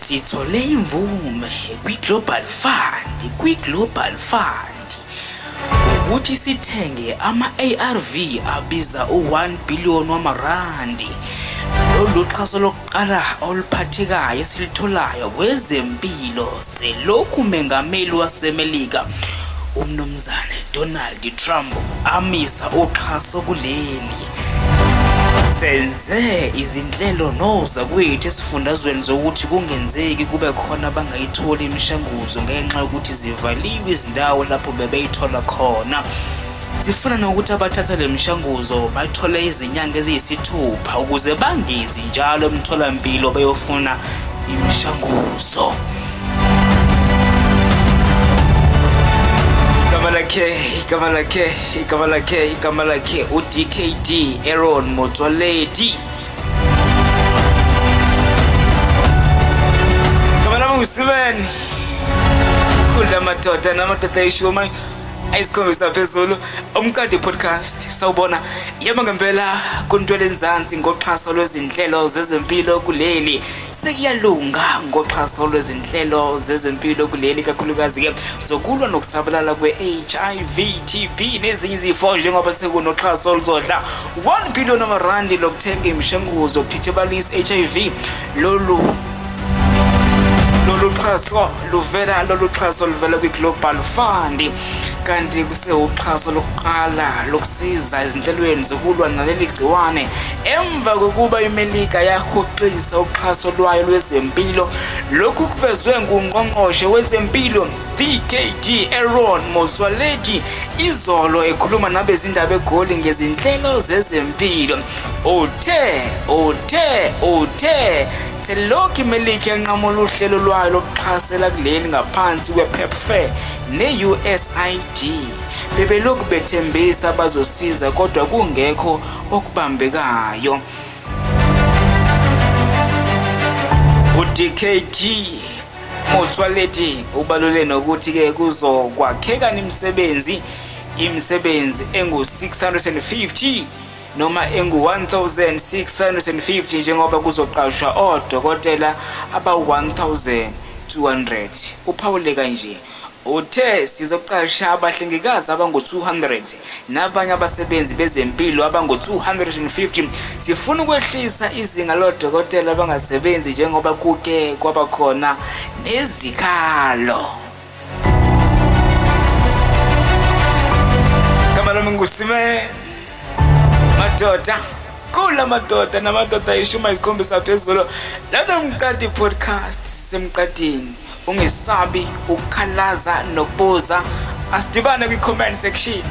Sithole imvume kwi-Global Fund ukuthi sithenge ama-ARV abiza u1 billion wamarandi. Lolu xhaso lokuqala oluphathekayo esilitholayo kwezempilo selokhu umengameli waseMelika umnumzane Donald Trump amisa uxhaso kuleli. Senze izinhlelo noza kwethu esifundazweni zokuthi kungenzeki kube khona bangayitholi imishanguzo ngenxa yokuthi zivaliwe izindawo lapho bebeyithola khona. Sifuna nokuthi abathatha le mishanguzo bathole izinyanga eziyisithupha ukuze bangezi njalo emtholampilo bayofuna imishanguzo. Igama lakhe uDKD Aaron Motsoaledi. Igama lami nguSiben. Khula madoda namadoda ishuma ayisikhombisa phezulu umkade podcast. Sawubona yebo ngempela kuntwele enzansi ngoxhaso lwezinhlelo zezempilo kuleli. Sekuyalunga ngoxhaso lwezinhlelo zezempilo kuleli kakhulukazi ke sokulwa nokusabalala kwe-HIV, TB nezinye izifo njengoba sekunoxhaso oluzodla 1 billion wamarandi lokuthenga imishanguzo yokuthithibalisa HIV. Lolu xhaso luvela kwi-Global Fund kanti kusewuxhaso lokuqala lokusiza ezinhlelweni zokulwa naleli gciwane emva kokuba iMelika yahoxisa uxhaso lwayo lwezempilo. Lokhu kuvezwe ngungqongqoshe wezempilo DKD Aaron Motsoaledi izolo ekhuluma nabezindaba eGoli ngezinhlelo zezempilo. Uthe selokhu iMelika yanqamula uhlelo lwayo lokuxhasela kuleli ngaphansi kwe-PEPFAR ne-USAID. Bebelokhu bethembisa bazosiza kodwa kungekho okubambekayo. uDKD Motsoaledi ubalule nokuthi ke kuzokwakheka imisebenzi engu-650 noma engu-1650 njengoba kuzoqashwa odokotela aba-1200. Uphawule kanje uthe sizoqasha abahlengikazi abangu-200 nabanye abasebenzi bezempilo abangu-250. Sifuna ukwehlisa izinga lodokotela abangasebenzi njengoba kuke kwabakhona nezikhalo. Igama lami nguSiben. Madoda kula madoda namadoda ishuma isikhombisa phezulu lana umkade podcast semqadini. Ungesabi ukukhalaza nokubuza, asidibane kwi-comment section.